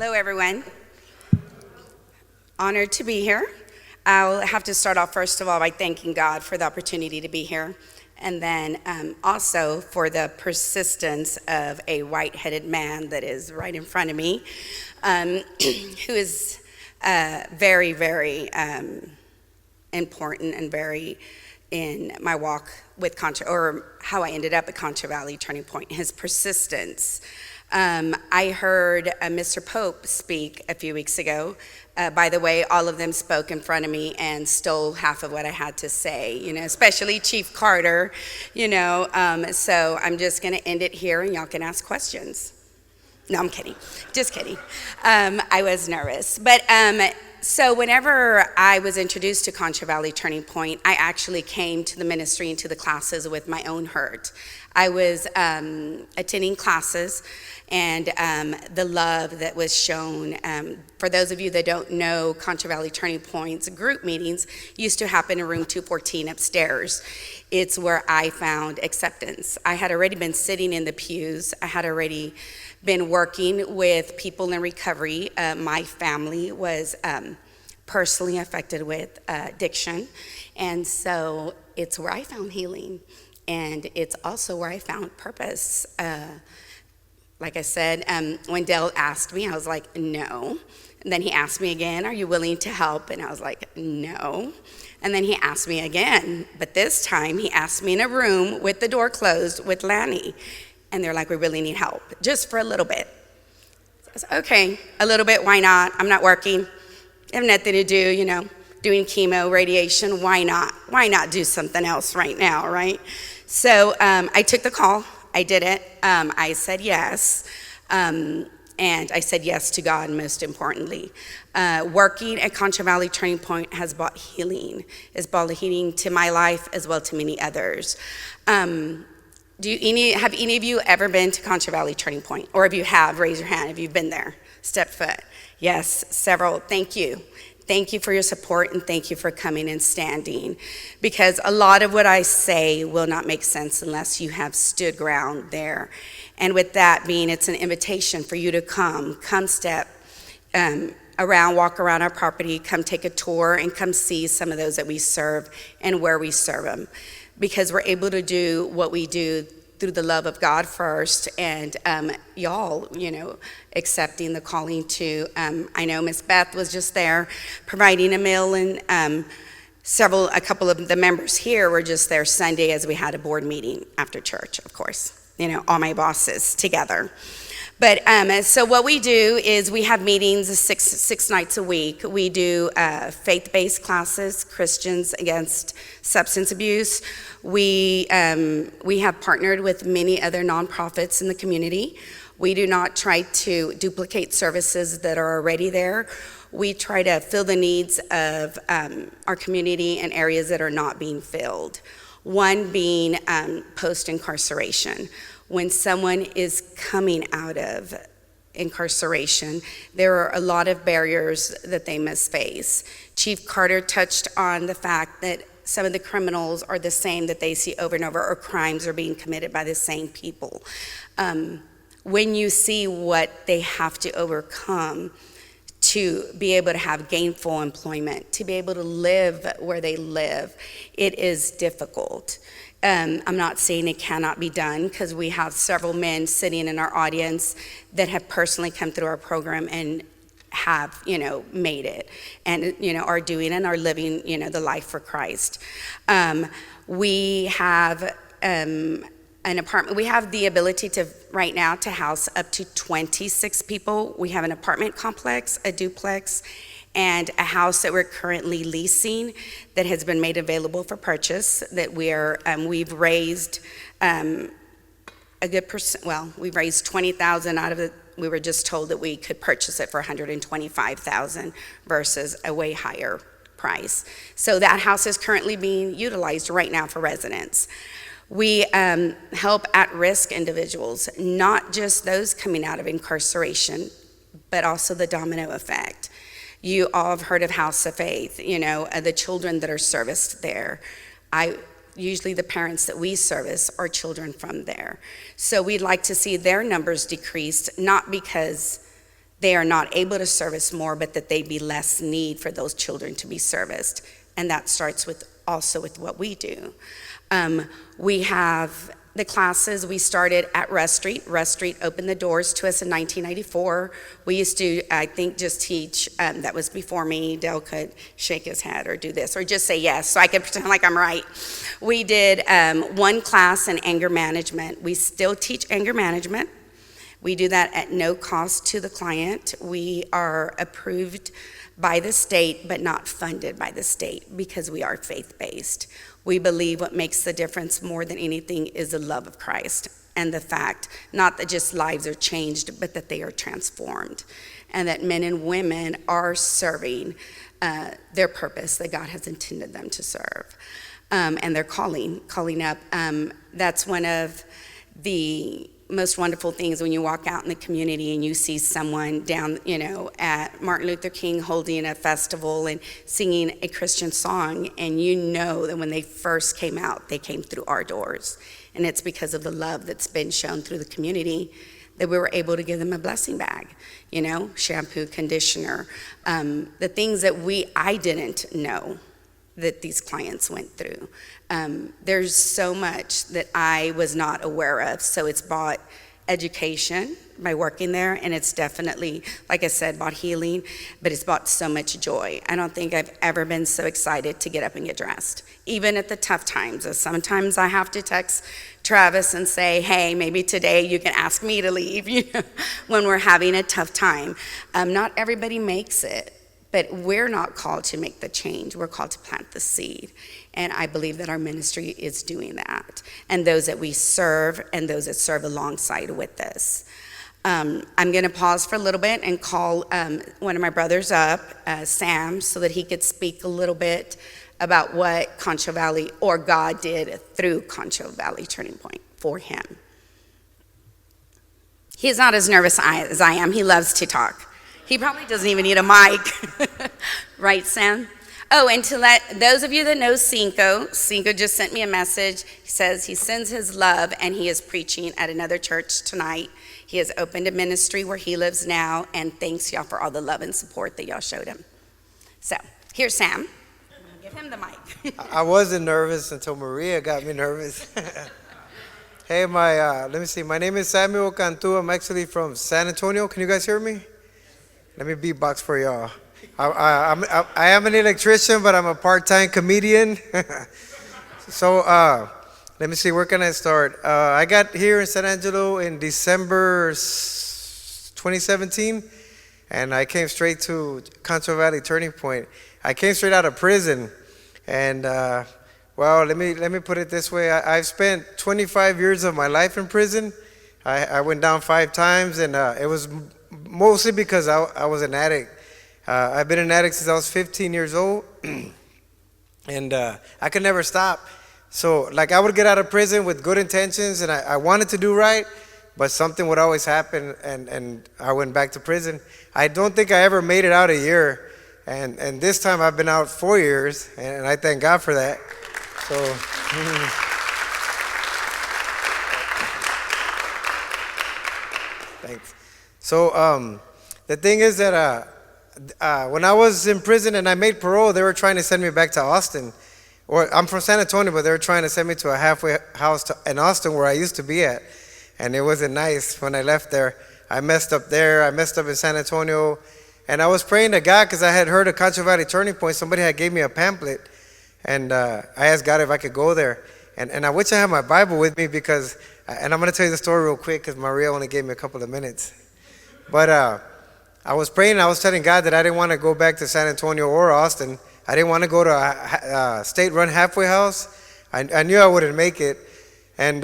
Hello, everyone. Honored to be here. I'll have to start off, first of all, by thanking God for the opportunity to be here, and then also for the persistence of a white-headed man that is right in front of me, who is very, very important and very in my walk with Concho, or how I ended up at Concho Valley Turning Point, his persistence. I heard Mr. Pope speak a few weeks ago. By the way, all of them spoke in front of me and stole half of what I had to say, especially Chief Carter, so I'm just going to end it here and y'all can ask questions. No, I'm kidding. Just kidding. I was nervous. But so whenever I was introduced to Concho Valley Turning Point, I actually came to the ministry and to the classes with my own hurt. I was attending classes, and the love that was shown. For those of you that don't know, Concho Valley Turning Point's group meetings used to happen in room 214 upstairs. It's where I found acceptance. I had already been sitting in the pews. I had already been working with people in recovery. My family was personally affected with addiction, and so it's where I found healing, and it's also where I found purpose. Like I said, when Dale asked me, I was like, no. And then he asked me again, are you willing to help? And I was like, no. And then he asked me again, but this time he asked me in a room with the door closed with Lanny. And they're like, we really need help, just for a little bit. So I said, okay, a little bit, why not? I'm not working, I have nothing to do, doing chemo, radiation, why not? Why not do something else right now, right? So I took the call. I did it. I said yes, and I said yes to God, most importantly. Working at Concho Valley Turning Point has brought healing. It's brought healing to my life as well to many others. Have any of you ever been to Concho Valley Turning Point? Or if you have, raise your hand if you've been there. Step foot. Yes, several. Thank you. Thank you for your support, and thank you for coming and standing, because a lot of what I say will not make sense unless you have stood ground there. And with that being, it's an invitation for you to come step around, walk around our property, come take a tour, and come see some of those that we serve and where we serve them, because we're able to do what we do through the love of God first, and y'all, accepting the calling to, I know Miss Beth was just there providing a meal, and a couple of the members here were just there Sunday as we had a board meeting after church, of course, all my bosses together. But so what we do is we have meetings six nights a week. We do faith-based classes, Christians Against Substance Abuse. We have partnered with many other nonprofits in the community. We do not try to duplicate services that are already there. We try to fill the needs of our community in areas that are not being filled. One being post-incarceration. When someone is coming out of incarceration, there are a lot of barriers that they must face. Chief Carter touched on the fact that some of the criminals are the same that they see over and over, or crimes are being committed by the same people. When you see what they have to overcome to be able to have gainful employment, to be able to live where they live, it is difficult. I'm not saying it cannot be done, because we have several men sitting in our audience that have personally come through our program and have, made it, and, are doing and are living, the life for Christ. We have an apartment. We have the ability to, right now, to house up to 26 people. We have an apartment complex, a duplex, and a house that we're currently leasing that has been made available for purchase, that we've raised a good percent. Well, we've raised $20,000 out of it. We were just told that we could purchase it for $125,000 versus a way higher price. So that house is currently being utilized right now for residents. We help at-risk individuals, not just those coming out of incarceration, but also the domino effect. You all have heard of House of Faith, the children that are serviced there. Usually the parents that we service are children from there. So we'd like to see their numbers decreased, not because they are not able to service more, but that they be less need for those children to be serviced. And that starts with also with what we do. We have the classes. We started at Russ Street. Russ Street opened the doors to us in 1994. We used to, I think, just teach, that was before me. Dale could shake his head or do this or just say yes so I could pretend like I'm right. We did one class in anger management. We still teach anger management. We do that at no cost to the client. We are approved by the state, but not funded by the state because we are faith-based. We believe what makes the difference more than anything is the love of Christ and the fact, not that just lives are changed, but that they are transformed and that men and women are serving their purpose that God has intended them to serve. And they're calling up. That's one of the most wonderful things when you walk out in the community and you see someone down, at Martin Luther King holding a festival and singing a Christian song, and you know that when they first came out, they came through our doors. And it's because of the love that's been shown through the community that we were able to give them a blessing bag, shampoo, conditioner, the things that I didn't know that these clients went through. There's so much that I was not aware of. So it's bought education by working there, and it's definitely, like I said, bought healing, but it's bought so much joy. I don't think I've ever been so excited to get up and get dressed, even at the tough times. Sometimes I have to text Travis and say, hey, maybe today you can ask me to leave, when we're having a tough time. Not everybody makes it. But we're not called to make the change. We're called to plant the seed. And I believe that our ministry is doing that. And those that we serve and those that serve alongside with us. I'm going to pause for a little bit and call one of my brothers up, Sam, so that he could speak a little bit about what Concho Valley or God did through Concho Valley Turning Point for him. He's not as nervous as I am. He loves to talk. He probably doesn't even need a mic. Right, Sam? Oh, and to let those of you that know Cinco just sent me a message. He says he sends his love, and he is preaching at another church tonight. He has opened a ministry where he lives now, and thanks y'all for all the love and support that y'all showed him. So, here's Sam. Give him the mic. I wasn't nervous until Maria got me nervous. Hey, let me see. My name is Samuel Cantu. I'm actually from San Antonio. Can you guys hear me? Let me beatbox for y'all. I am an electrician, but I'm a part-time comedian. So let me see, where can I start? I got here in San Angelo in December 2017, and I came straight to Concho Valley Turning Point. I came straight out of prison, and well, let me put it this way. I've spent 25 years of my life in prison. I went down 5 times, and it was mostly because I was an addict. I've been an addict since I was 15 years old, and I could never stop. So, I would get out of prison with good intentions, and I wanted to do right, but something would always happen, and I went back to prison. I don't think I ever made it out a year, and this time I've been out 4 years, and I thank God for that. So, thanks. So, the thing is that when I was in prison and I made parole, they were trying to send me back to Austin. I'm from San Antonio, but they were trying to send me to a halfway house in Austin where I used to be at. And it wasn't nice when I left there. I messed up there. I messed up in San Antonio. And I was praying to God because I had heard of Concho Valley Turning Point. Somebody had gave me a pamphlet. And I asked God if I could go there. And I wish I had my Bible with me because, and I'm going to tell you the story real quick because Maria only gave me a couple of minutes. But I was praying, I was telling God that I didn't want to go back to San Antonio or Austin. I didn't want to go to a state-run halfway house. I knew I wouldn't make it. And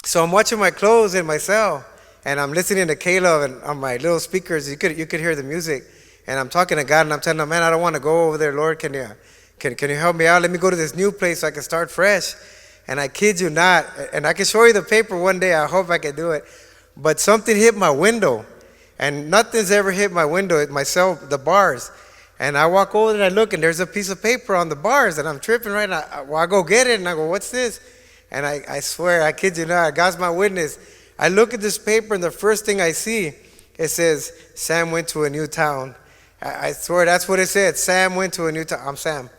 so I'm watching my clothes in my cell, and I'm listening to Caleb and on my little speakers. You could hear the music. And I'm talking to God, and I'm telling him, man, I don't want to go over there. Lord, can you help me out? Let me go to this new place so I can start fresh. And I kid you not, and I can show you the paper one day. I hope I can do it. But something hit my window. And nothing's ever hit my window, my cell, the bars. And I walk over and I look, and there's a piece of paper on the bars, and I'm tripping right now. I go get it, and I go, what's this? And I swear, I kid you not, God's my witness. I look at this paper, and the first thing I see it says, Sam went to a new town. I swear that's what it said. Sam went to a new town. I'm Sam.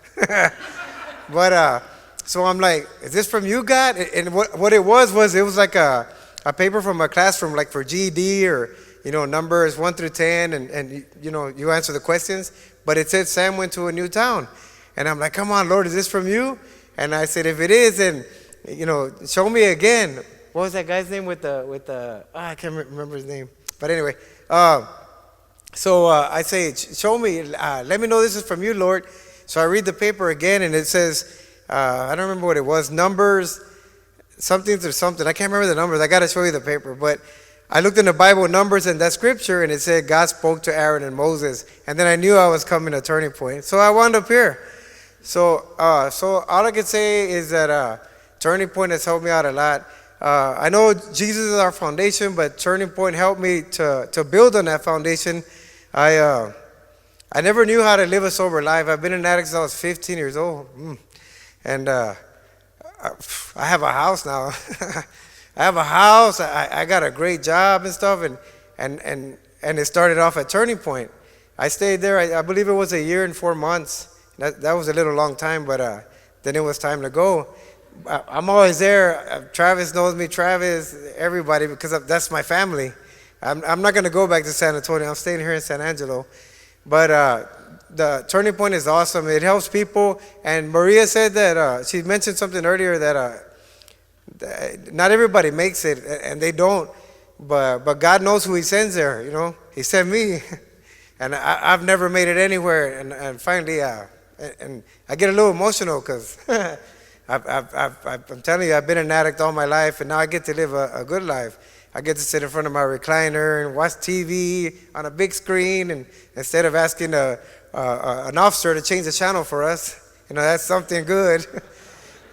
But so I'm like, is this from you, God? And what it was it was like a paper from a classroom, like for GED or, numbers 1 through 10, and you answer the questions. But it said Sam went to a new town. And I'm like, come on, Lord, is this from you? And I said, if it is, then, show me again. What was that guy's name with the I can't remember his name. But anyway, so I say, show me, let me know this is from you, Lord. So I read the paper again, and it says, I don't remember what it was, numbers, something to something. I can't remember the numbers. I got to show you the paper. But I looked in the Bible, numbers, and that scripture, and it said God spoke to Aaron and Moses. And then I knew I was coming to a turning point. So I wound up here. So all I can say is that Turning Point has helped me out a lot. I know Jesus is our foundation, but Turning Point helped me to build on that foundation. I never knew how to live a sober life. I've been an addict since I was 15 years old. And I have a house now. I have a house. I got a great job and stuff. And it started off at Turning Point. I stayed there. I believe it was a year and 4 months. That was a little long time, but then it was time to go. I'm always there. Travis knows me. Travis, everybody, because that's my family. I'm not going to go back to San Antonio. I'm staying here in San Angelo. But the Turning Point is awesome. It helps people. And Maria said that she mentioned something earlier that not everybody makes it, and they don't. But God knows who He sends there. He sent me, and I've never made it anywhere. And finally, and I get a little emotional because I'm telling you, I've been an addict all my life, and now I get to live a good life. I get to sit in front of my recliner and watch TV on a big screen, and instead of asking an officer to change the channel for us, that's something good.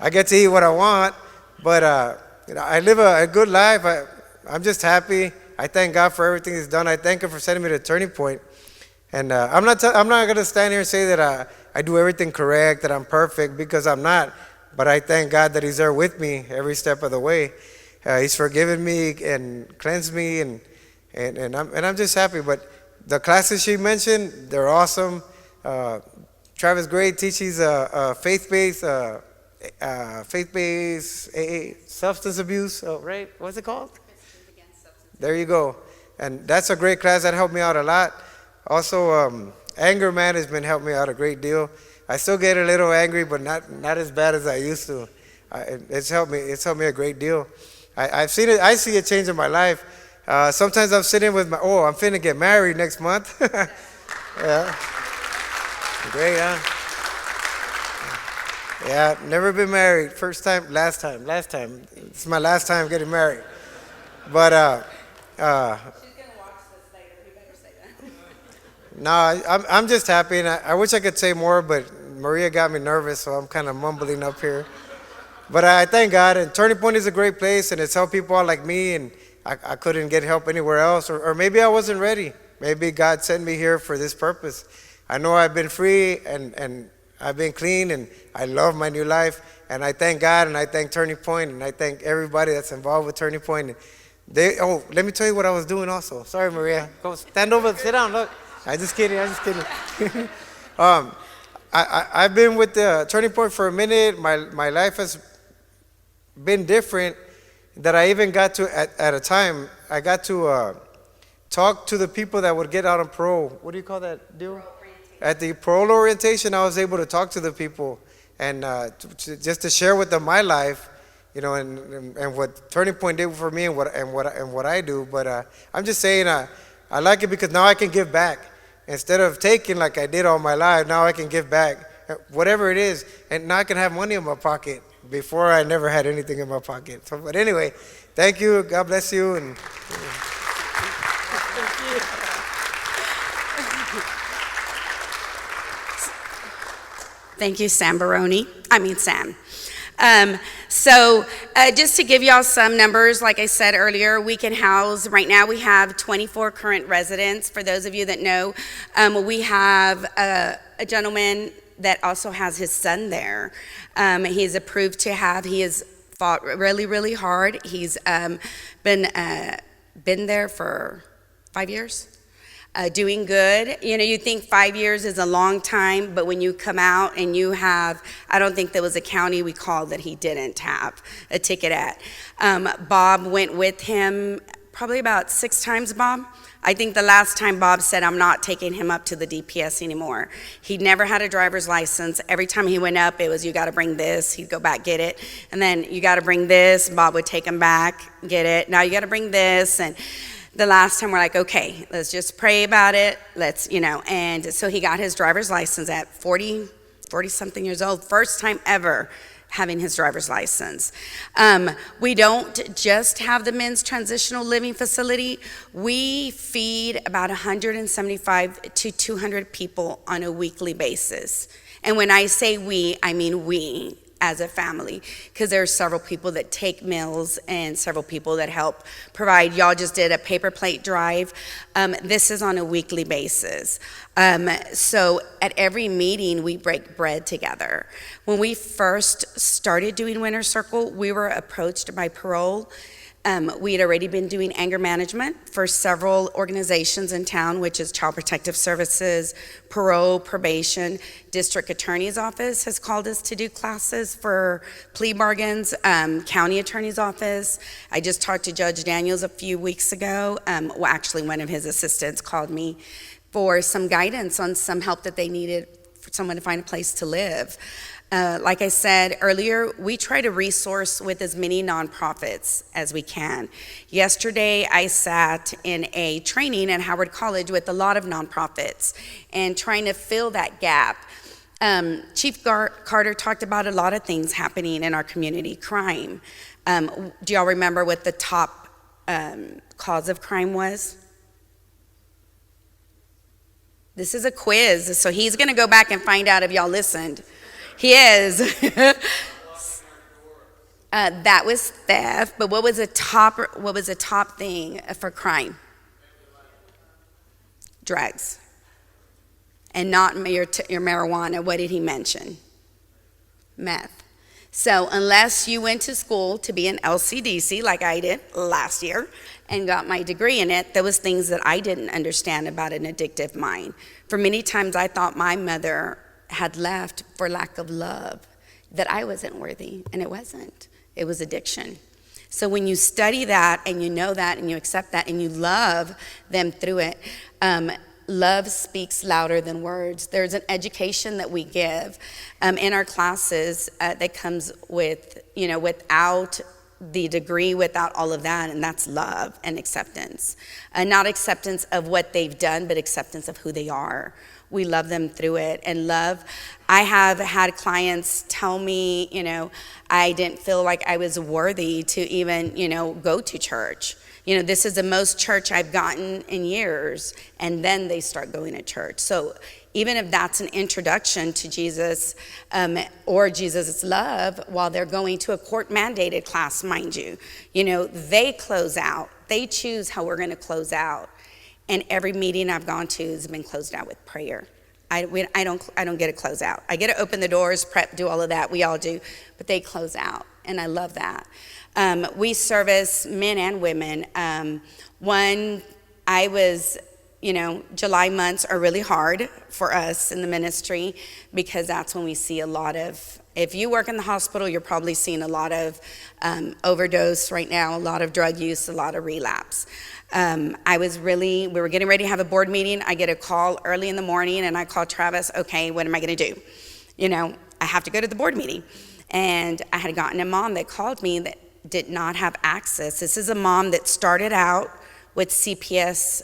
I get to eat what I want, but I live a good life. I'm just happy. I thank God for everything He's done. I thank Him for sending me to Turning Point. And I'm not going to stand here and say that I do everything correct, that I'm perfect, because I'm not. But I thank God that He's there with me every step of the way. He's forgiven me and cleansed me, and I'm just happy. But the classes she mentioned, they're awesome. Travis Gray teaches faith-based substance abuse, right? What's it called? There you go. And that's a great class that helped me out a lot. Also, anger management helped me out a great deal. I still get a little angry, but not as bad as I used to. It's helped me a great deal. I've seen it. I see a change in my life. Sometimes I'm sitting with I'm finna get married next month. Yeah. Great, huh? Yeah, never been married. First time, last time. It's my last time getting married. But she's gonna watch this later. You better say that. No, I'm just happy, and I wish I could say more, but Maria got me nervous, so I'm kind of mumbling up here. But I thank God, and Turning Point is a great place, and it's helped people out like me, and I couldn't get help anywhere else, or maybe I wasn't ready. Maybe God sent me here for this purpose. I know I've been free, and I've been clean, and I love my new life, and I thank God, and I thank Turning Point, and I thank everybody that's involved with Turning Point. Let me tell you what I was doing also. Sorry, Maria. Go stand over, sit down, look. I'm just kidding. I've been with the Turning Point for a minute. My life has been different, that I even got to, at a time, I got to talk to the people that would get out on parole. What do you call that deal? At the parole orientation, I was able to talk to the people and just to share with them my life, and what Turning Point did for me and what I do. But I'm just saying I like it because now I can give back. Instead of taking like I did all my life, now I can give back, whatever it is, and now I can have money in my pocket. Before, I never had anything in my pocket. So, but anyway, thank you. God bless you. And thank you, Sam. So just to give y'all some numbers, like I said earlier, we can house, right now we have 24 current residents. For those of you that know, we have a gentleman that also has his son there. He's approved to have, he has fought really, really hard. He's been there for 5 years. Doing good. You think 5 years is a long time, but when you come out and you have, I don't think there was a county we called that he didn't have a ticket at. Bob went with him probably about 6 times, Bob. I think the last time Bob said, I'm not taking him up to the DPS anymore. He never had a driver's license. Every time he went up, it was, you got to bring this. He'd go back, get it. And then you got to bring this. Bob would take him back, get it. Now you got to bring this. And the last time we're like, okay, let's just pray about it. And so he got his driver's license at 40 something years old. First time ever having his driver's license. We don't just have the men's transitional living facility. We feed about 175 to 200 people on a weekly basis. And when I say we, I mean we as a family, because there are several people that take meals and several people that help provide. Y'all just did a paper plate drive. This is on a weekly basis. So at every meeting, we break bread together. When we first started doing Winter Circle, we were approached by parole. We had already been doing anger management for several organizations in town, which is Child Protective Services, parole, probation. District Attorney's Office has called us to do classes for plea bargains. County Attorney's Office. I just talked to Judge Daniels a few weeks ago. Actually, one of his assistants called me for some guidance on some help that they needed for someone to find a place to live. Like I said earlier, we try to resource with as many nonprofits as we can. Yesterday, I sat in a training at Howard College with a lot of nonprofits and trying to fill that gap. Chief Carter talked about a lot of things happening in our community. Crime. Do y'all remember what the top cause of crime was? This is a quiz, so he's going to go back and find out if y'all listened. He is. That was theft, but what was the top thing for crime? Drugs. And not your marijuana. What did he mention? Meth. So unless you went to school to be an LCDC like I did last year and got my degree in it, there was things that I didn't understand about an addictive mind. For many times I thought my mother had left for lack of love, that I wasn't worthy, and it wasn't. It was addiction. So when you study that and you know that and you accept that and you love them through it, love speaks louder than words. There's an education that we give in our classes that comes with, without the degree, without all of that, and that's love and acceptance. Not acceptance of what they've done, but acceptance of who they are. We love them through it. And love, I have had clients tell me, I didn't feel like I was worthy to even, go to church. This is the most church I've gotten in years. And then they start going to church. So even if that's an introduction to Jesus or Jesus' love, while they're going to a court-mandated class, mind you, they close out. They choose how we're going to close out. And every meeting I've gone to has been closed out with prayer. I don't get to close out. I get to open the doors, prep, do all of that. We all do, but they close out, and I love that. We service men and women. July months are really hard for us in the ministry because that's when we see a lot of. If you work in the hospital, you're probably seeing a lot of overdose right now, a lot of drug use, a lot of relapse. We were getting ready to have a board meeting. I get a call early in the morning and I call Travis, okay, what am I gonna do? I have to go to the board meeting. And I had gotten a mom that called me that did not have access. This is a mom that started out with CPS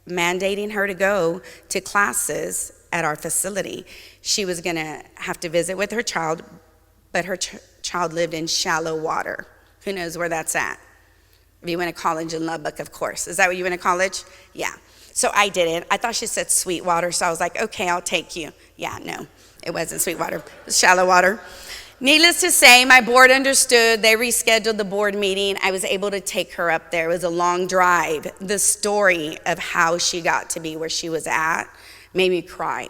mandating her to go to classes at our facility. She was gonna have to visit with her child, but her child lived in shallow water. Who knows where that's at? If you went to college in Lubbock, of course. Is that where you went to college? Yeah. So I didn't. I thought she said Sweetwater, so I was like, okay, I'll take you. Yeah, no, it wasn't Sweetwater. It was shallow water. Needless to say, my board understood. They rescheduled the board meeting. I was able to take her up there. It was a long drive. The story of how she got to be where she was at made me cry.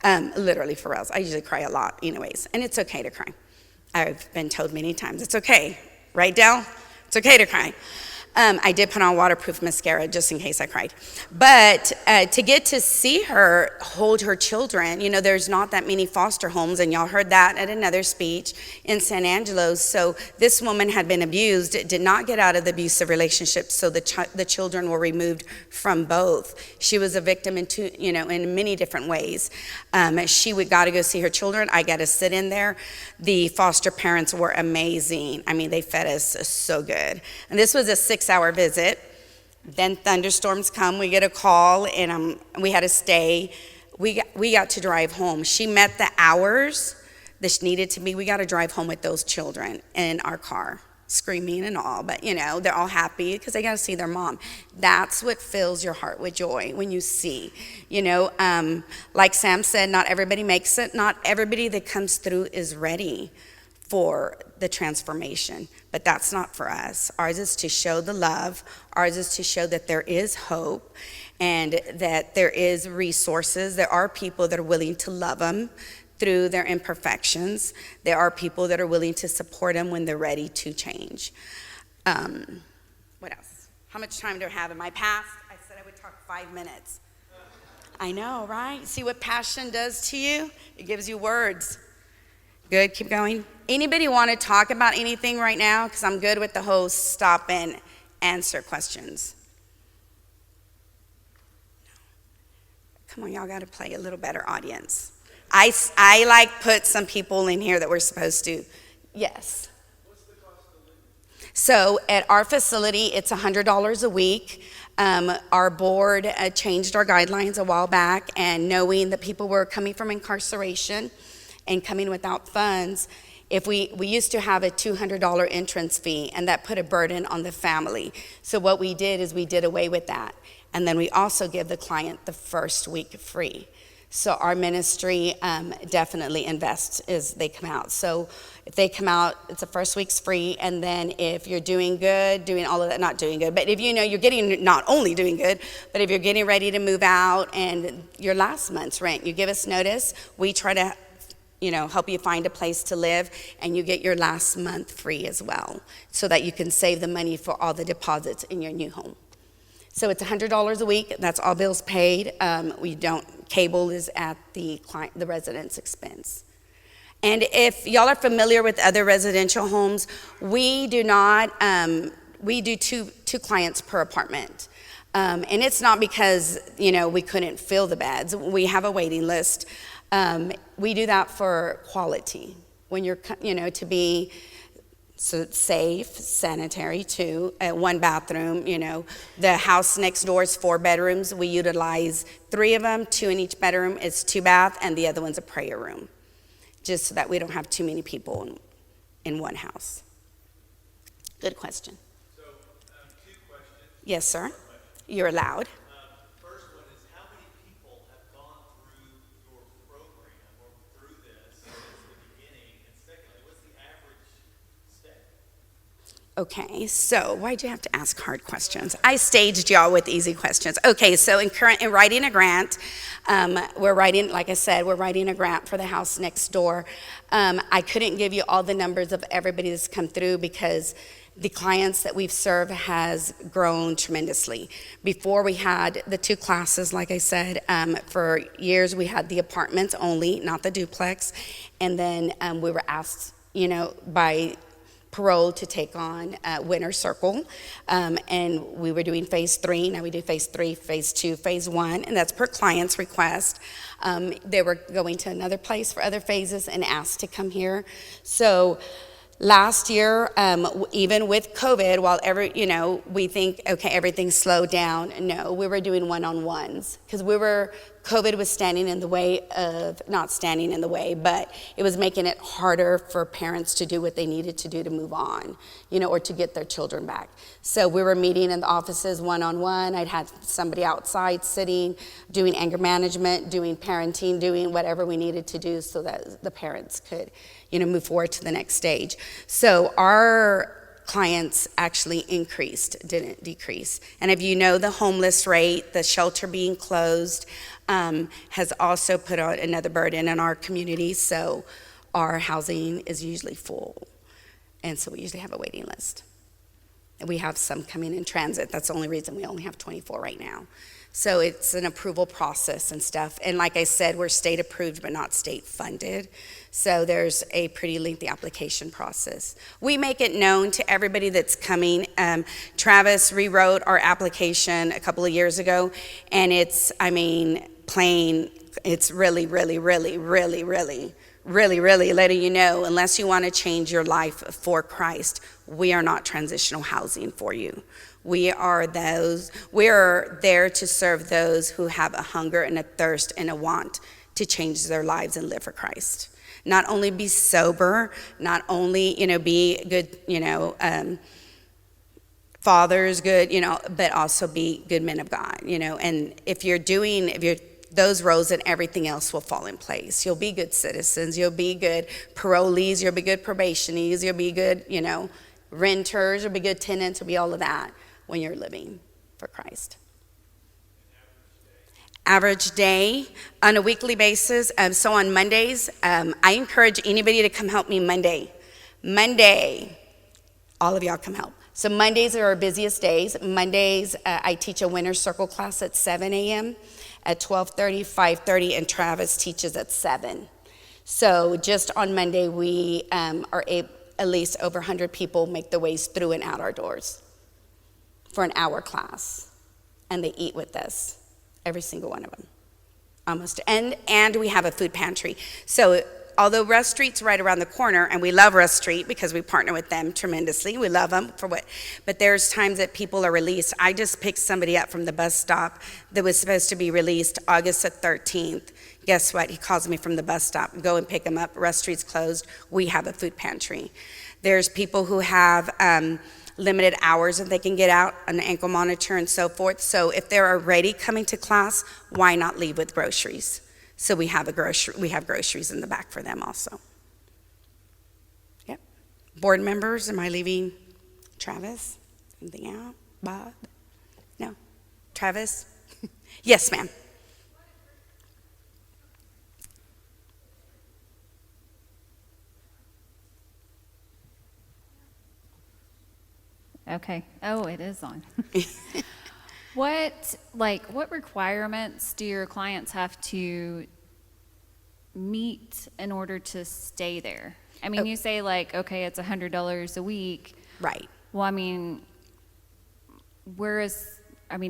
Literally, for real. I usually cry a lot anyways, and it's okay to cry. I've been told many times, it's okay. Right, Del? It's okay to cry. I did put on waterproof mascara just in case I cried. But to get to see her hold her children, there's not that many foster homes, and y'all heard that at another speech in San Angelo. So this woman had been abused, did not get out of the abusive relationship, so the children were removed from both. She was a victim in many different ways. She got to go see her children. I got to sit in there. The foster parents were amazing. I mean, they fed us so good. And this was a 6-hour visit. Then thunderstorms come. We get a call, and we had to stay. We got to drive home. She met the hours that she needed to be. We got to drive home with those children in our car, screaming and all. But, they're all happy because they got to see their mom. That's what fills your heart with joy when you see. Like Sam said, not everybody makes it. Not everybody that comes through is ready for the transformation, but that's not for us. Ours is to show the love. Ours is to show that there is hope and that there is resources. There are people that are willing to love them through their imperfections. There are people that are willing to support them when they're ready to change. What else? How much time do I have? In my past, I said I would talk 5 minutes. I know, right? See what passion does to you? It gives you words. Good, keep going. Anybody want to talk about anything right now? Because I'm good with the whole stop and answer questions. Come on, y'all got to play a little better audience. I put some people in here that we're supposed to. Yes. What's the cost of living? So at our facility, it's $100 a week. Our board changed our guidelines a while back, and knowing that people were coming from incarceration and coming without funds, if we used to have a $200 entrance fee, and that put a burden on the family. So what we did is we did away with that. And then we also give the client the first week free. So our ministry definitely invests as they come out. So if they come out, it's the first week's free. And then if you're doing good, doing all of that, not doing good, but if you're getting, not only doing good, but if you're getting ready to move out and your last month's rent, you give us notice, we try to help you find a place to live, and you get your last month free as well, so that you can save the money for all the deposits in your new home. So it's $100 a week. That's all bills paid. Cable is at the resident's expense. And if y'all are familiar with other residential homes, we do not. We do two clients per apartment. And it's not because we couldn't fill the beds. We have a waiting list. We do that for quality. When you're, to be safe, sanitary too, 1 bathroom, The house next door is 4 bedrooms. We utilize 3 of them, 2 in each bedroom. It's 2 bath, and the other one's a prayer room, just so that we don't have too many people in one house. Good question. So, 2 questions. Yes, sir. You're allowed. First one is, how many people have gone through your program or through this since the beginning? And secondly, what's the average stay? Okay, so why'd you have to ask hard questions? I staged y'all with easy questions. Okay, so in writing a grant, we're writing a grant for the house next door. I couldn't give you all the numbers of everybody that's come through because the clients that we've served has grown tremendously. Before we had the 2 classes, like I said, for years we had the apartments only, not the duplex. And then we were asked, by parole to take on Winter Circle. And we were doing phase 3. Now we do phase 3, phase 2, phase 1, and that's per client's request. They were going to another place for other phases and asked to come here. So last year, even with COVID, while we think, okay, everything's slowed down. No, we were doing one-on-ones because COVID was not standing in the way, but it was making it harder for parents to do what they needed to do to move on, or to get their children back. So we were meeting in the offices one-on-one. I'd had somebody outside sitting, doing anger management, doing parenting, doing whatever we needed to do so that the parents could, move forward to the next stage. So our clients actually increased, didn't decrease. And if the homeless rate, the shelter being closed, has also put out another burden in our community. So our housing is usually full. And so we usually have a waiting list. We have some coming in transit. That's the only reason we only have 24 right now. So it's an approval process and stuff. And like I said, we're state approved but not state funded. So there's a pretty lengthy application process. We make it known to everybody that's coming. Travis rewrote our application a couple of years ago, and it's, I mean, plain, it's really, really, really, really, really, really, really letting you know, unless you want to change your life for Christ, we are not transitional housing for you. We are there to serve those who have a hunger and a thirst and a want to change their lives and live for Christ. Not only be sober, not only, be good, fathers, good, but also be good men of God, and if you're those roles, and everything else will fall in place. You'll be good citizens, you'll be good parolees, you'll be good probationees, you'll be good, renters, you'll be good tenants, you'll be all of that when you're living for Christ. Average day on a weekly basis. So on Mondays, I encourage anybody to come help me Monday. All of y'all come help. So Mondays are our busiest days. Mondays, I teach a winner's circle class at 7 a.m., at 12:30, 5:30, and Travis teaches at 7. So just on Monday, we are at least over 100 people make their ways through and out our doors for an hour class, and they eat with us. Every single one of them, almost. And we have a food pantry. So although Russ Street's right around the corner, and we love Russ Street because we partner with them tremendously. We love them but there's times that people are released. I just picked somebody up from the bus stop that was supposed to be released August the 13th. Guess what? He calls me from the bus stop. Go and pick him up. Russ Street's closed. We have a food pantry. There's people who have limited hours that they can get out, an ankle monitor and so forth. So if they're already coming to class, why not leave with groceries? So we have groceries in the back for them also. Yep. Board members, am I leaving Travis? Anything out? Bob? No. Travis? Yes, ma'am. Okay. Oh, it is on. What requirements do your clients have to meet in order to stay there? I mean, you say okay, it's $100 a week. Right. Well, I mean, are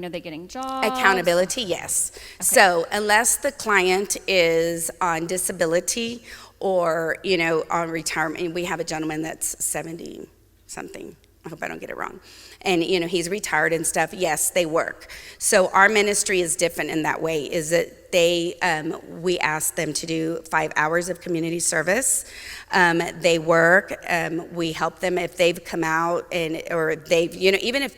they getting jobs? Accountability, yes. Okay. So unless the client is on disability or, on retirement, we have a gentleman that's 70 something. I hope I don't get it wrong. And, he's retired and stuff. Yes, they work. So our ministry is different in that way, is that we ask them to do 5 hours of community service. They work. We help them if they've come out or they've, even if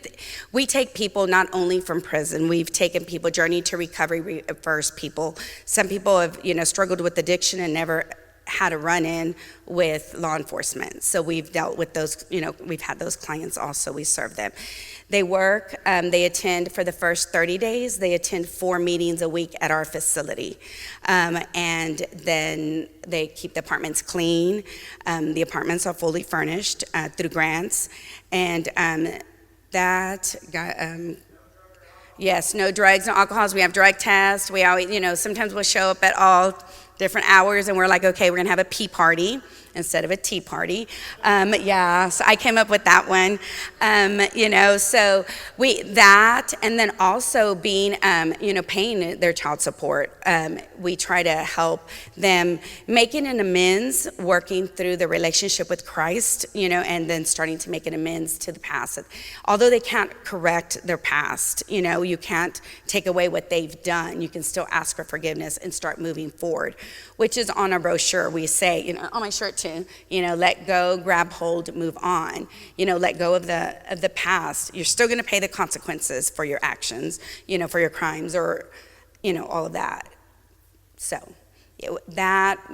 we take people not only from prison, we've taken people, Journey to Recovery refers people. Some people have, struggled with addiction and never had a run-in with law enforcement. So we've dealt with those, we've had those clients also, we serve them. They work, they attend for the first 30 days, they attend 4 meetings a week at our facility. And then they keep the apartments clean. The apartments are fully furnished through grants. And yes, no drugs, no alcohols. We have drug tests. We always, sometimes we'll show up at all different hours and we're like, okay, we're gonna have a pee party instead of a tea party. So I came up with that one. So that, and then also being, paying their child support. We try to help them making an amends, working through the relationship with Christ, and then starting to make an amends to the past. Although they can't correct their past, you can't take away what they've done. You can still ask for forgiveness and start moving forward, which is on our brochure. We say, on my shirt too, let go, grab hold, move on. Let go of the past. You're still going to pay the consequences for your actions, for your crimes or, all of that. So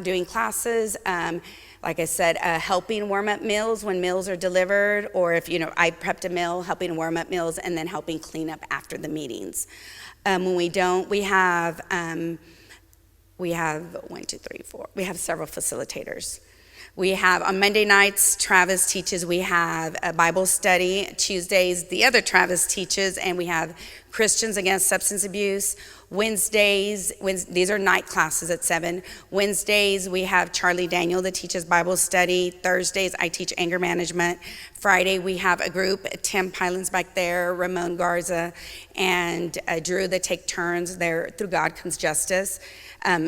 doing classes, like I said, helping warm up meals when meals are delivered, or if, I prepped a meal, helping warm up meals and then helping clean up after the meetings. When we don't, we have 1, 2, 3, 4. We have several facilitators. We have on Monday nights, Travis teaches. We have a Bible study. Tuesdays, the other Travis teaches, and we have Christians Against Substance Abuse. Wednesdays, these are night classes at 7. Wednesdays, we have Charlie Daniel that teaches Bible study. Thursdays, I teach anger management. Friday, we have a group, Tim Pylan's back there, Ramon Garza, and Drew that take turns there. Through God Comes Justice.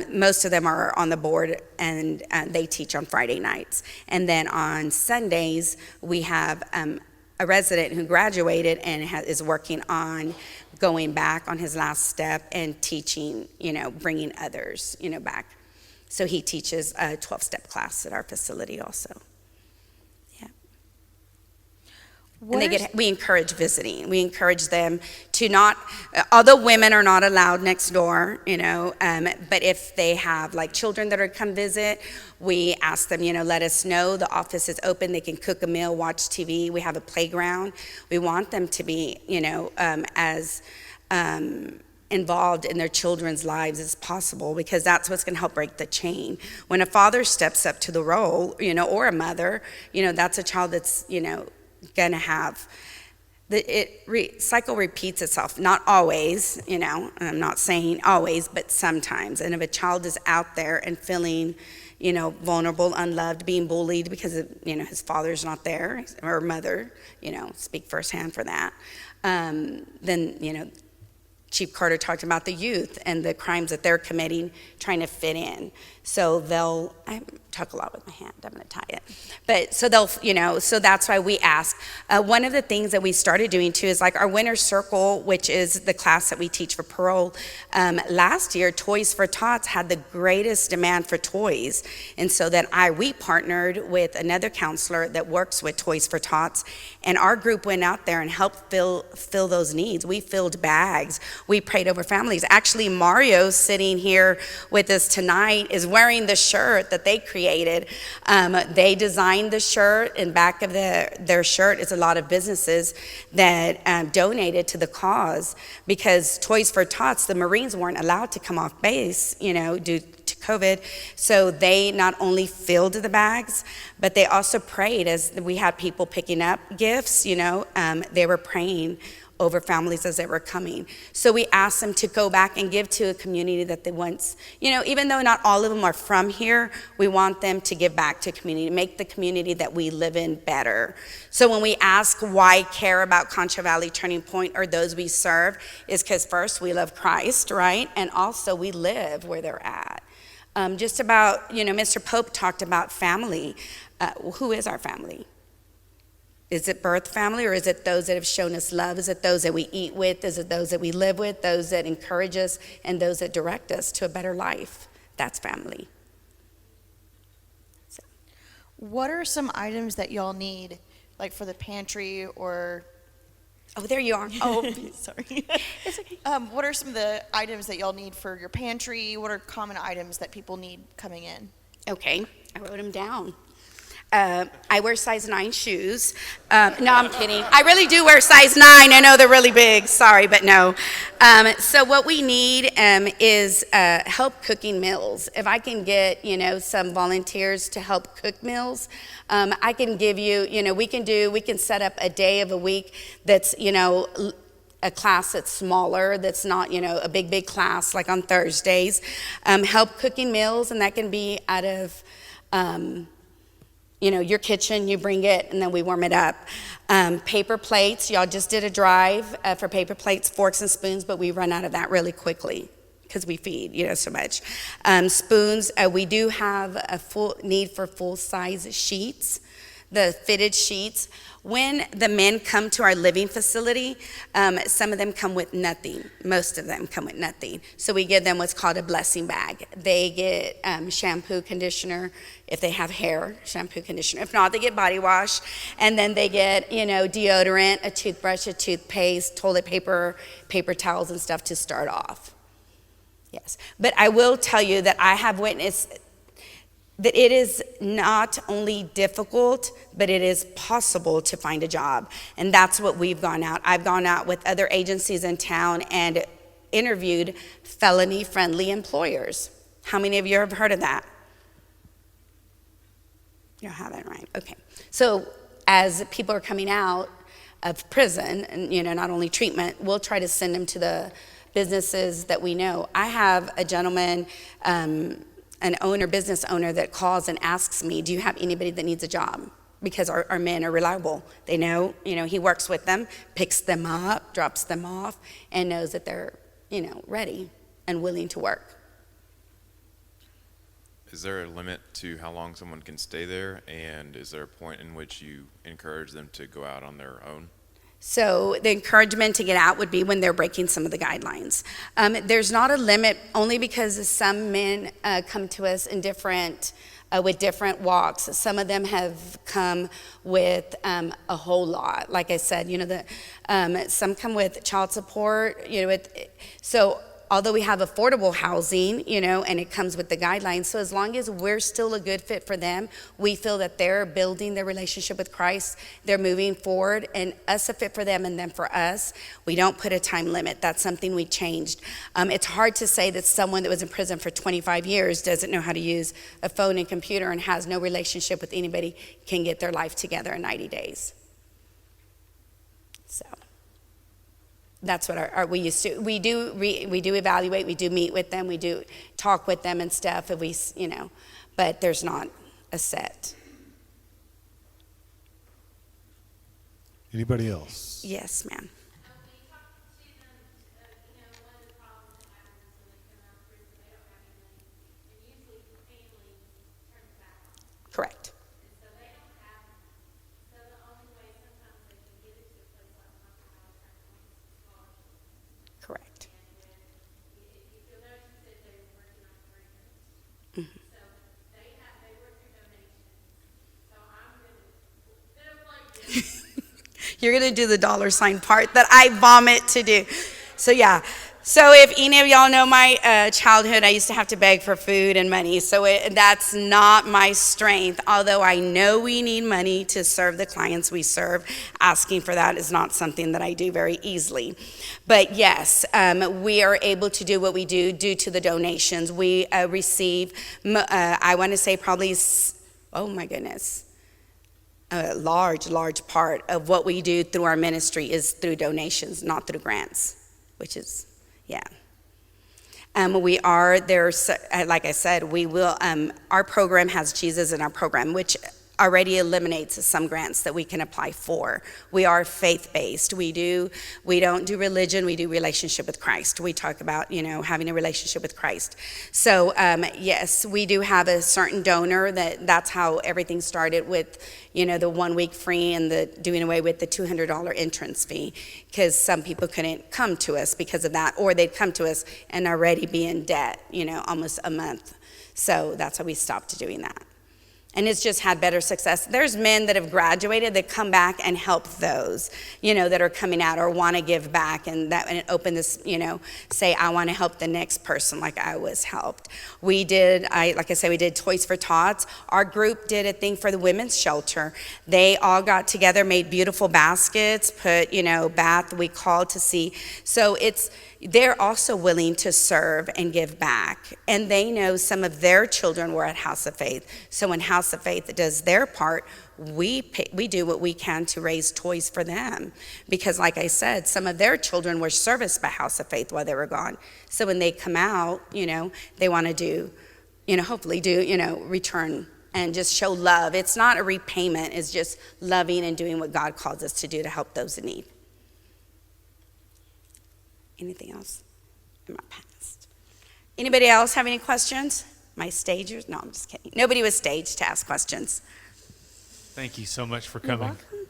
Most of them are on the board, and they teach on Friday nights. And then on Sundays, we have a resident who graduated and is working on going back on his last step and teaching, bringing others, back. So he teaches a 12-step class at our facility also. Yeah. And we encourage visiting. We encourage them to not, although women are not allowed next door, but if they have like children that are come visit, we ask them, let us know. The office is open. They can cook a meal, watch TV. We have a playground. We want them to be, as involved in their children's lives as possible, because that's what's going to help break the chain. When a father steps up to the role, or a mother, that's a child that's, going to have cycle repeats itself. Not always, I'm not saying always, but sometimes. And if a child is out there and feeling, vulnerable, unloved, being bullied because his father's not there, or mother, speak firsthand for that, then, Chief Carter talked about the youth and the crimes that they're committing, trying to fit in. So I talk a lot with my hand, I'm gonna tie it. But so so that's why we ask. One of the things that we started doing too is like our Winter Circle, which is the class that we teach for parole. Last year, Toys for Tots had the greatest demand for toys. And so then we partnered with another counselor that works with Toys for Tots, and our group went out there and helped fill those needs. We filled bags. We prayed over families. Actually, Mario, sitting here with us tonight, is wearing the shirt that they created. They designed the shirt, and back of their shirt is a lot of businesses that donated to the cause, because Toys for Tots, the Marines weren't allowed to come off base, due to COVID. So they not only filled the bags, but they also prayed as we had people picking up gifts, they were praying over families as they were coming. So we asked them to go back and give to a community that they once, even though not all of them are from here, we want them to give back to community, make the community that we live in better. So when we ask why care about Concho Valley Turning Point or those we serve, is because first we love Christ, right? And also we live where they're at. Just about, Mr. Pope talked about family. Who is our family? Is it birth family, or is it those that have shown us love? Is it those that we eat with? Is it those that we live with? Those that encourage us and those that direct us to a better life? That's family. So. What are some items that y'all need, like for the pantry or? Oh, there you are. Oh, sorry. It's okay. What are some of the items that y'all need for your pantry? What are common items that people need coming in? Okay, I wrote them down. I wear size 9 shoes. No, I'm kidding. I really do wear size 9. I know they're really big. Sorry, but no. So what we need is help cooking meals. If I can get, some volunteers to help cook meals, I can give you, we can set up a day of a week that's, a class that's smaller, that's not, a big class like on Thursdays. Help cooking meals, and that can be out of, your kitchen, you bring it, and then we warm it up. Paper plates, y'all just did a drive for paper plates, forks and spoons, but we run out of that really quickly because we feed, so much. Spoons, we do have a full need for full-size sheets, the fitted sheets. When the men come to our living facility, some of them come with nothing. Most of them come with nothing. So we give them what's called a blessing bag. They get shampoo, conditioner, if they have hair, shampoo, conditioner. If not, they get body wash. And then they get, deodorant, a toothbrush, a toothpaste, toilet paper, paper towels and stuff to start off. Yes. But I will tell you that I have witnessed that it is not only difficult, but it is possible to find a job. And that's what we've gone out. I've gone out with other agencies in town and interviewed felony-friendly employers. How many of you have heard of that? You don't have it right. Okay. So as people are coming out of prison, and not only treatment, we'll try to send them to the businesses that we know. I have a gentleman, business owner that calls and asks me, "Do you have anybody that needs a job?" Because our men are reliable. They know, he works with them, picks them up, drops them off, and knows that they're, ready and willing to work. Is there a limit to how long someone can stay there? And is there a point in which you encourage them to go out on their own? So the encouragement to get out would be when they're breaking some of the guidelines. There's not a limit, only because some men come to us in with different walks. Some of them have come with a whole lot. Like I said, some come with child support. So although we have affordable housing, and it comes with the guidelines, so as long as we're still a good fit for them, we feel that they're building their relationship with Christ, they're moving forward, and us a fit for them and them for us, we don't put a time limit. That's something we changed. It's hard to say that someone that was in prison for 25 years doesn't know how to use a phone and computer and has no relationship with anybody can get their life together in 90 days. So that's what we used to. We do evaluate. We do meet with them. We do talk with them and stuff. If but there's not a set. Anybody else? Yes, ma'am. Correct. Correct. You're going to do the dollar sign part that I vomit to do. So yeah. So if any of y'all know my childhood, I used to have to beg for food and money. So that's not my strength. Although I know we need money to serve the clients we serve, asking for that is not something that I do very easily. But yes, we are able to do what we do due to the donations. We receive, I want to say probably, oh my goodness, a large part of what we do through our ministry is through donations, not through grants, which is, yeah. We are there, like I said, we will, our program has Jesus in our program, which already eliminates some grants that we can apply for. We are faith-based. We don't do religion, we do relationship with Christ. We talk about, having a relationship with Christ. So, yes, we do have a certain donor that's how everything started with, the 1 week free and the doing away with the $200 entrance fee, because some people couldn't come to us because of that, or they'd come to us and already be in debt, almost a month. So that's how we stopped doing that. And it's just had better success. There's men that have graduated that come back and help those, that are coming out or want to give back and open this, say, I want to help the next person like I was helped. We did Toys for Tots. Our group did a thing for the women's shelter. They all got together, made beautiful baskets, put, bath, we called to see. So they're also willing to serve and give back. And they know some of their children were at House of Faith. So when House of Faith does their part, we do what we can to raise toys for them. Because like I said, some of their children were serviced by House of Faith while they were gone. So when they come out, they want to do, hopefully do, return and just show love. It's not a repayment. It's just loving and doing what God calls us to do to help those in need. Anything else in my past? Anybody else have any questions? My stagers? No, I'm just kidding. Nobody was staged to ask questions. Thank you so much for You're coming. welcome.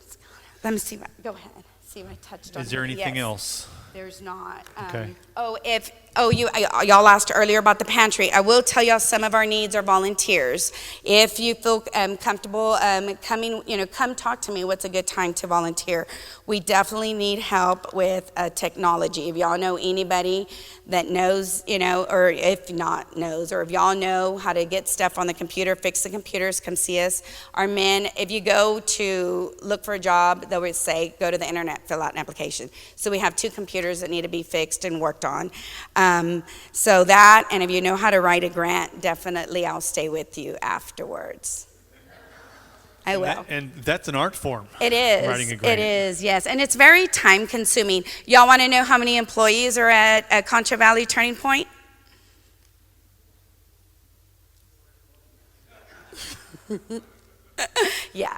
Let me see. Go ahead. See if I touched on Is there it. anything Yes. else? There's not. Okay. Y'all asked earlier about the pantry. I will tell y'all some of our needs are volunteers. If you feel comfortable coming, come talk to me. What's a good time to volunteer? We definitely need help with technology. If y'all know anybody that knows, or if not knows, or if y'all know how to get stuff on the computer, fix the computers, come see us. Our men, if you go to look for a job, they would say, go to the internet, fill out an application. So we have 2 computers that need to be fixed and worked on. So that, and if you know how to write a grant, definitely I'll stay with you afterwards. I will. And that's an art form. It is. Writing a grant. It is, yes. And it's very time consuming. Y'all want to know how many employees are at Concho Valley Turning Point? Yeah.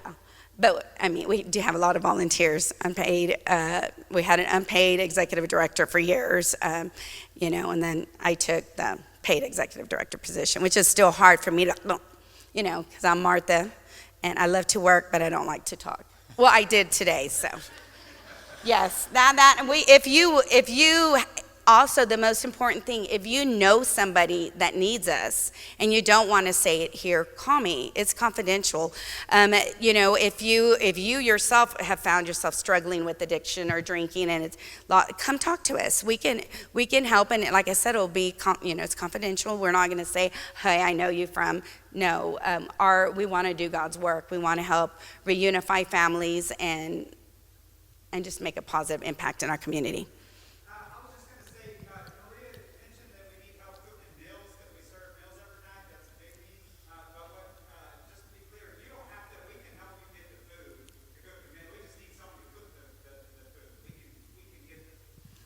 But, I mean, we do have a lot of volunteers, unpaid. We had an unpaid executive director for years, and then I took the paid executive director position, which is still hard for me to, because I'm Martha, and I love to work, but I don't like to talk. Well, I did today, so. Yes, if you also, the most important thing, if you know somebody that needs us and you don't want to say it here, call me. It's confidential. If you yourself have found yourself struggling with addiction or drinking, and come talk to us. We can help, and like I said, it'll be it's confidential. We're not going to say, "Hey, I know you from." No, we want to do God's work. We want to help reunify families and just make a positive impact in our community.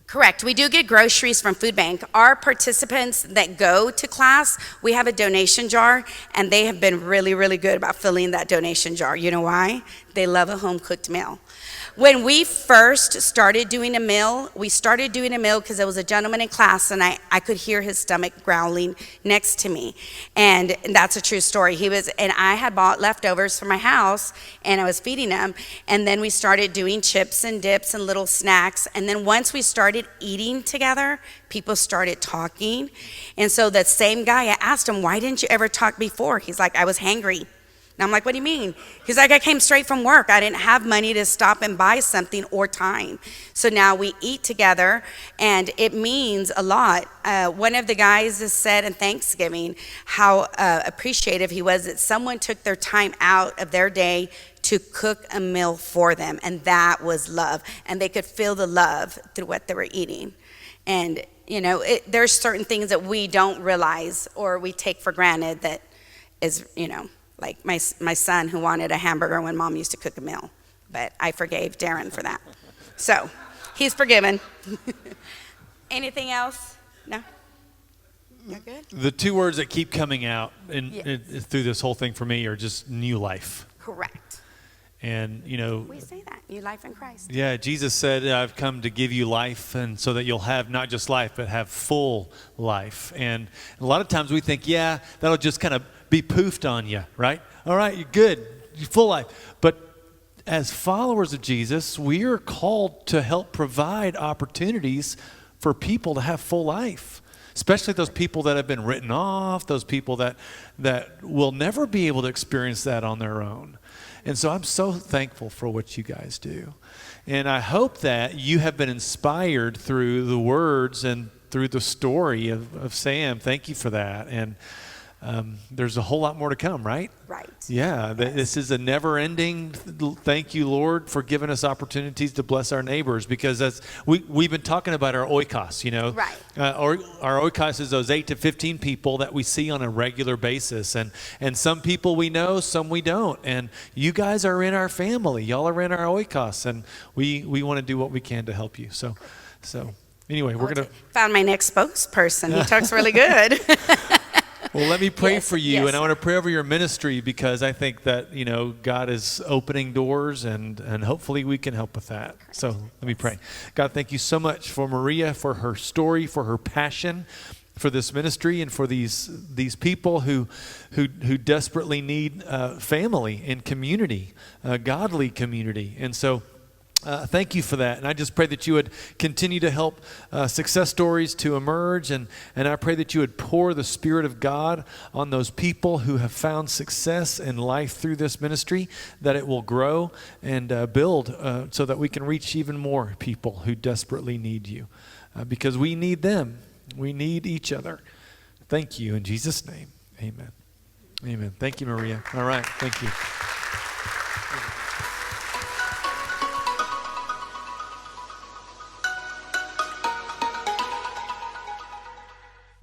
Correct. We do get groceries from Food Bank. Our participants that go to class, we have a donation jar, and they have been really, really good about filling that donation jar. You know why? They love a home-cooked meal. When we first started doing a meal, because there was a gentleman in class, and I could hear his stomach growling next to me. And that's a true story. And I had bought leftovers from my house, and I was feeding him. And then we started doing chips and dips and little snacks. And then once we started eating together, people started talking. And so that same guy, I asked him, "Why didn't you ever talk before?" He's like, "I was hangry." And I'm like, "What do you mean?" He's like, "I came straight from work. I didn't have money to stop and buy something or time. So now we eat together, and it means a lot." One of the guys has said in Thanksgiving how appreciative he was that someone took their time out of their day to cook a meal for them, and that was love. And they could feel the love through what they were eating. And, there's certain things that we don't realize or we take for granted that is, like my son who wanted a hamburger when mom used to cook a meal. But I forgave Darren for that. So he's forgiven. Anything else? No? You're good? The two words that keep coming out Yes. through this whole thing for me are just new life. Correct. And, We say that, new life in Christ. yeah, Jesus said, "I've come to give you life, and so that you'll have not just life, but have full life." And a lot of times we think, yeah, that'll just kind of be poofed on you, right? All right, you're good, you're full life. But as followers of Jesus, we are called to help provide opportunities for people to have full life, especially those people that have been written off, those people that will never be able to experience that on their own. And so I'm so thankful for what you guys do. And I hope that you have been inspired through the words and through the story of Sam. Thank you for that. And there's a whole lot more to come, right? Right. Yeah, this is a never-ending. Thank you, Lord, for giving us opportunities to bless our neighbors, because as we've been talking about our oikos, Right. Our oikos is those 8 to 15 people that we see on a regular basis, and some people we know, some we don't, and you guys are in our family. Y'all are in our oikos, and we want to do what we can to help you. So anyway, we're gonna Found my next spokesperson. He talks really good. Well, let me pray Yes, for you, yes. and I want to pray over your ministry, because I think that, God is opening doors, and hopefully we can help with that. So let me pray. God, thank you so much for Maria, for her story, for her passion for this ministry, and for these people who desperately need family and community, godly community. And so thank you for that. And I just pray that you would continue to help success stories to emerge. And I pray that you would pour the Spirit of God on those people who have found success in life through this ministry, that it will grow and build so that we can reach even more people who desperately need you, because we need them. We need each other. Thank you in Jesus' name. Amen. Amen. Thank you, Maria. All right. Thank you.